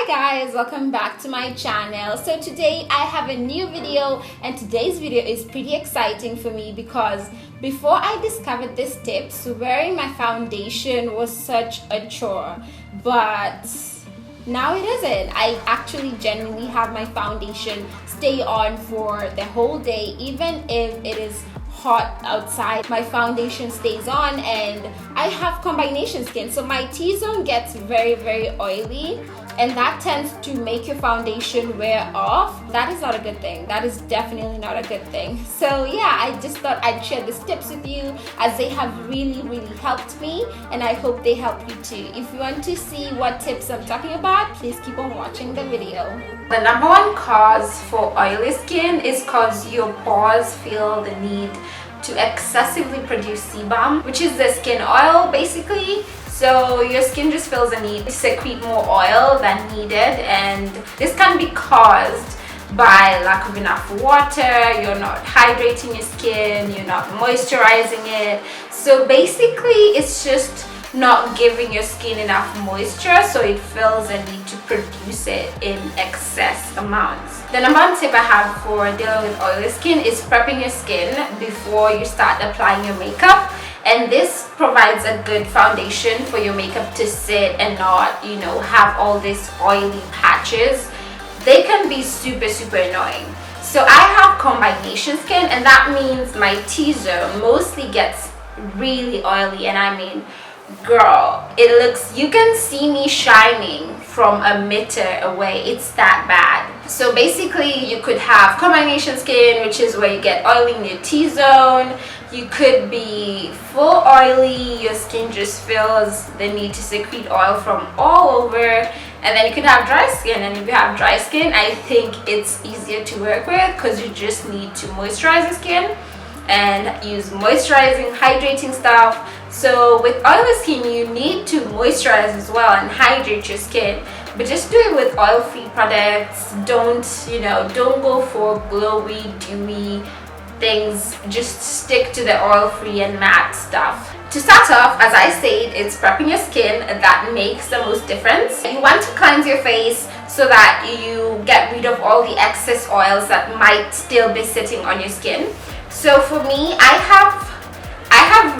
Hi guys, welcome back to my channel. So today I have a new video, and today's video is pretty exciting for me because before I discovered these tips, wearing my foundation was such a chore, but now it isn't. I actually genuinely have my foundation stay on for the whole day, even if it is hot outside. My foundation stays on, and I have combination skin, so my T-zone gets very oily, and that tends to make your foundation wear off. That is not a good thing. That is definitely not a good thing. So yeah, I just thought I'd share these tips with you as they have really helped me, and I hope they help you too. If you want to see what tips I'm talking about, please keep on watching the video. The number one cause for oily skin is because your pores feel the need to excessively produce sebum, which is the skin oil basically. So your skin just feels the need to secrete more oil than needed, and this can be caused by lack of enough water. You're not hydrating your skin, you're not moisturizing it. So basically it's just not giving your skin enough moisture, so it feels a need to produce it in excess amounts. The number one tip I have for dealing with oily skin is prepping your skin before you start applying your makeup, and this provides a good foundation for your makeup to sit and not, you know, have all these oily patches. They can be super annoying. So I have combination skin, and that means my T-zone mostly gets really oily, and I mean, girl, it looks, you can see me shining from a meter away. It's that bad. So basically you could have combination skin, which is where you get oily in your T-zone. You could be full oily, your skin just feels the need to secrete oil from all over. And then you could have dry skin, and if you have dry skin, I think it's easier to work with because you just need to moisturize your skin and use moisturizing, hydrating stuff. So with oily skin, you need to moisturize as well and hydrate your skin, but just do it with oil-free products. Don't go for glowy, dewy things. Just stick to the oil-free and matte stuff. To start off, as I said, it's prepping your skin that makes the most difference. You want to cleanse your face so that you get rid of all the excess oils that might still be sitting on your skin. So for me, I have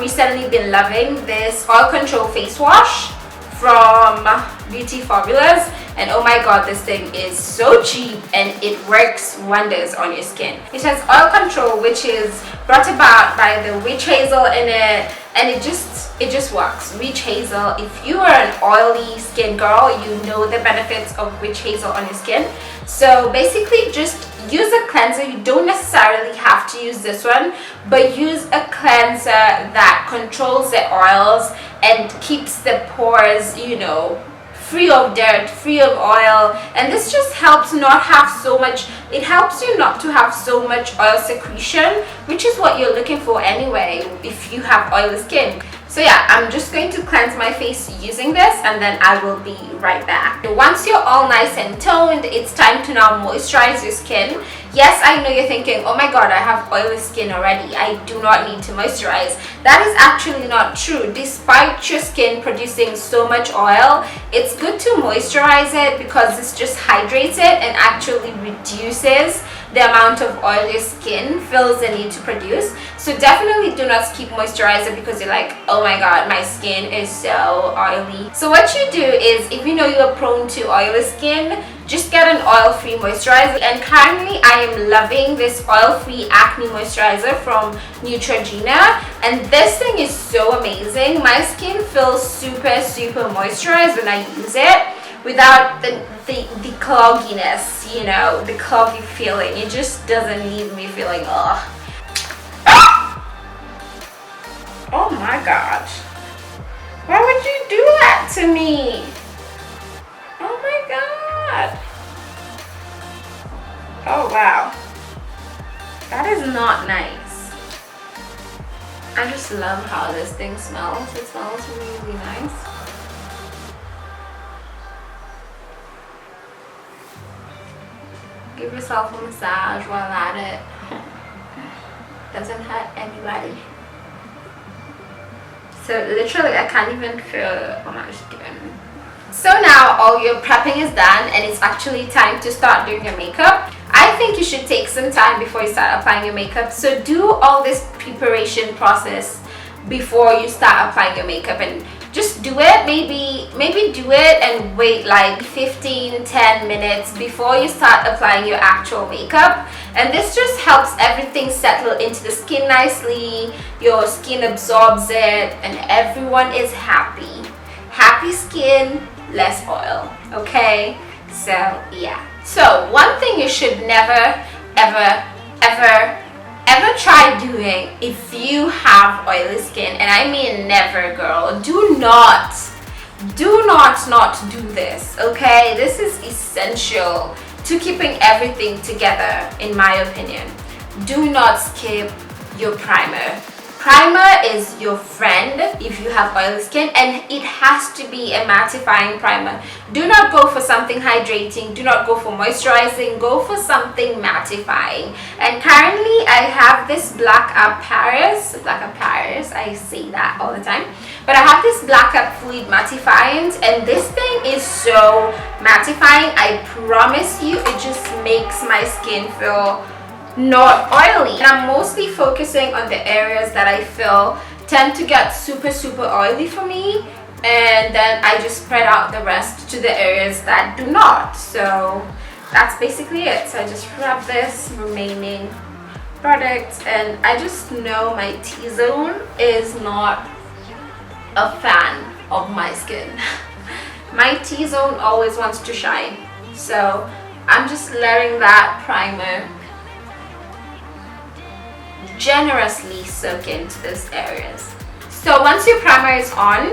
recently been loving this oil control face wash from Beauty Formulas, and oh my god, this thing is so cheap and it works wonders on your skin. It has oil control, which is brought about by the witch hazel in it, and it just works. Witch hazel, if you are an oily skin girl, you know the benefits of witch hazel on your skin. So basically just use a cleanser. You don't necessarily have to use this one, but use a cleanser that controls the oils and keeps the pores, you know, free of dirt, free of oil. And this just helps not have so much, it helps you not to have so much oil secretion, which is what you're looking for anyway if you have oily skin. So yeah, I'm just going to cleanse my face using this, and then I will be right back. Once you're all nice and toned, it's time to now moisturize your skin. Yes, I know you're thinking, oh my god, I have oily skin already, I do not need to moisturize. That is actually not true. Despite your skin producing so much oil, it's good to moisturize it because this just hydrates it and actually reduces the amount of oil your skin feels the need to produce. So definitely do not skip moisturizer because you're like, oh my god, my skin is so oily. So what you do is, if you know you're prone to oily skin, just get an oil-free moisturizer. And currently I am loving this oil-free acne moisturizer from Neutrogena, and this thing is so amazing. My skin feels super moisturized when I use it without the clogginess, you know, the cloggy feeling. It just doesn't leave me feeling ugh. Oh my gosh, why would you do that to me? Oh my god. Oh wow, that is not nice. I just love how this thing smells. It smells really nice. Give yourself a massage while at it. Doesn't hurt anybody. So literally I can't even feel, oh, I'm just kidding. So now all your prepping is done and it's actually time to start doing your makeup. I think you should take some time before you start applying your makeup. So do all this preparation process before you start applying your makeup, and just do it. Maybe do it and wait like 10 minutes before you start applying your actual makeup. And this just helps everything settle into the skin nicely. Your skin absorbs it and everyone is happy. Happy skin, less oil. Okay, so yeah. So one thing you should never ever try doing if you have oily skin, and I mean never, girl, do not do this. Okay, this is essential to keeping everything together, in my opinion. Do not skip your primer. Primer is your friend if you have oily skin, and it has to be a mattifying primer. Do not go for something hydrating, do not go for moisturizing, go for something mattifying. And currently I have this Black Up Paris, I say that all the time, but I have this Black Up Fluide Mattifiant, and this thing is so mattifying. I promise you, it just makes my skin feel not oily. And I'm mostly focusing on the areas that I feel tend to get super oily for me, and then I just spread out the rest to the areas that do not. So that's basically it. So I just rub this remaining product, and I just know my T-zone is not a fan of my skin. My T-zone always wants to shine, so I'm just letting that primer generously soak into those areas. So once your primer is on,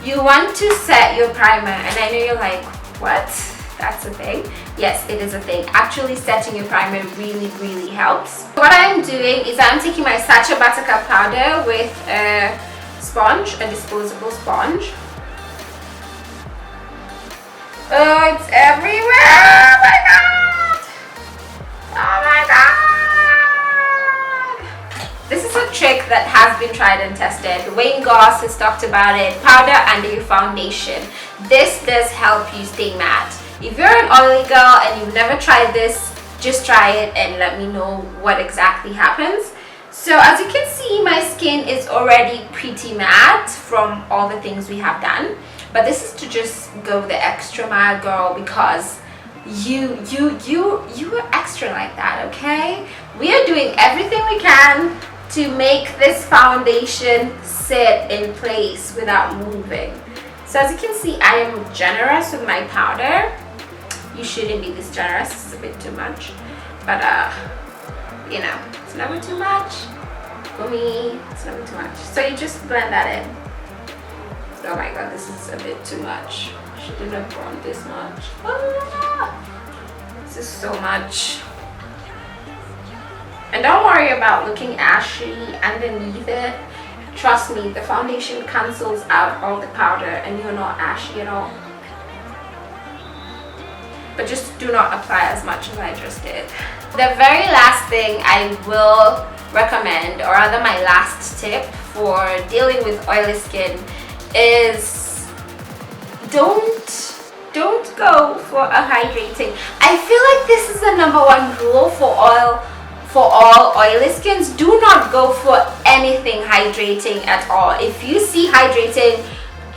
you want to set your primer, and I know you're like, what? That's a thing? Yes, it is a thing. Actually setting your primer really helps. What I'm doing is I'm taking my Sacha Buttercup powder with a sponge, a disposable sponge. Oh, it's everywhere! Oh my god! Oh my god! This is a trick that has been tried and tested. Wayne Goss has talked about it. Powder under your foundation. This does help you stay matte. If you're an oily girl and you've never tried this, just try it and let me know what exactly happens. So as you can see, my skin is already pretty matte from all the things we have done. But this is to just go the extra mile, girl, because you are extra like that, okay? We are doing everything we can to make this foundation sit in place without moving. So as you can see, I am generous with my powder. You shouldn't be this generous, it's a bit too much, but you know, it's never too much. For me, it's never too much. So you just blend that in. Oh my god, this is a bit too much. Shouldn't have gone this much. This is so much. And don't worry about looking ashy underneath it. Trust me, the foundation cancels out all the powder and you're not ashy at all. But just do not apply as much as I just did. The very last thing I will recommend, or rather my last tip for dealing with oily skin, is don't go for a hydrating. I feel like this is the #1 rule for all oily skins. Do not go for anything hydrating at all. If you see hydrating,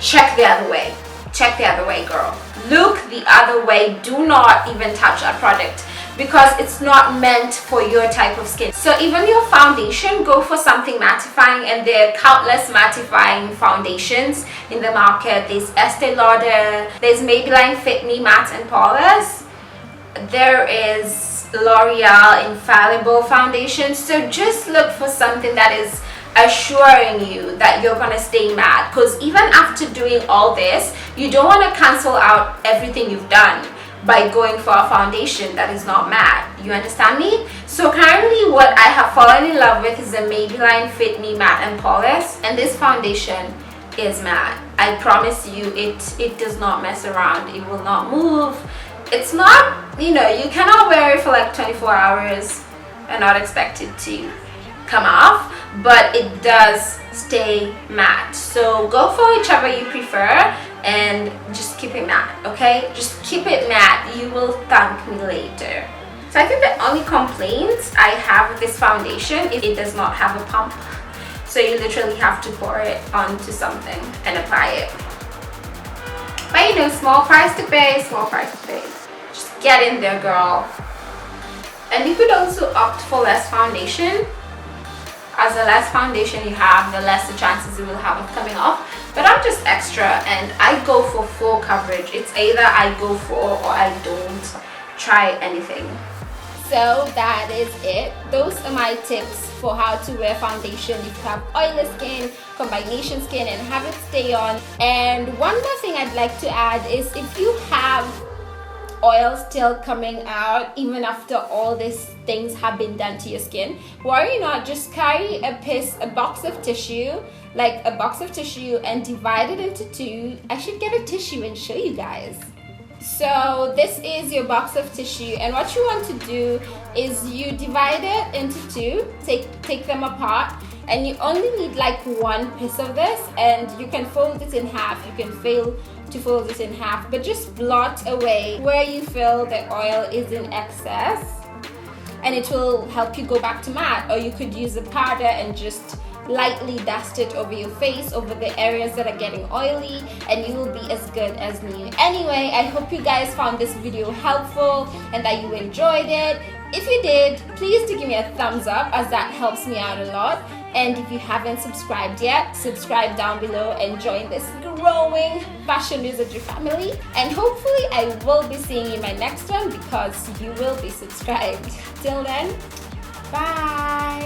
check the other way. Check the other way, girl. Look the other way. Do not even touch that product because it's not meant for your type of skin. So even your foundation, go for something mattifying, and there are countless mattifying foundations in the market. There's Estee Lauder, there's Maybelline Fit Me Matte and Poreless, there is L'Oreal Infallible foundation. So just look for something that is assuring you that you're gonna stay matte, because even after doing all this, you don't want to cancel out everything you've done by going for a foundation that is not matte. You understand me? So currently what I have fallen in love with is the Maybelline Fit Me Matte and Poreless, and this foundation is matte. I promise you, it does not mess around. It will not move. It's not, you know, you cannot wear it for like 24 hours and not expect it to come off, but it does stay matte. So go for whichever you prefer, and just keep it matte, okay? Just keep it matte. You will thank me later. So I think the only complaints I have with this foundation is it does not have a pump. So you literally have to pour it onto something and apply it. But you know, small price to pay, small price to pay. Just get in there, girl. And you could also opt for less foundation. As the less foundation you have, the less the chances you will have of coming off. But I'm just extra and I go for full coverage. It's either I go for or I don't try anything. So that is it. Those are my tips for how to wear foundation if you have oily skin, combination skin, and have it stay on. And one more thing I'd like to add is if you have oil still coming out even after all these things have been done to your skin, worry not, just carry a box of tissue, like a box of tissue, and divide it into two. I should get a tissue and show you guys. So this is your box of tissue, and what you want to do is you divide it into two, take them apart, and you only need like one piece of this, and you can fold it in half. You can fail to fold it in half, but just blot away where you feel the oil is in excess, and it will help you go back to matte. Or you could use a powder and just lightly dust it over your face, over the areas that are getting oily, and you will be as good as new. Anyway, I hope you guys found this video helpful and that you enjoyed it. If you did, please do give me a thumbs up, as that helps me out a lot. And if you haven't subscribed yet, subscribe down below and join this growing fashion wizardry family. And hopefully I will be seeing you in my next one because you will be subscribed. Till then, bye.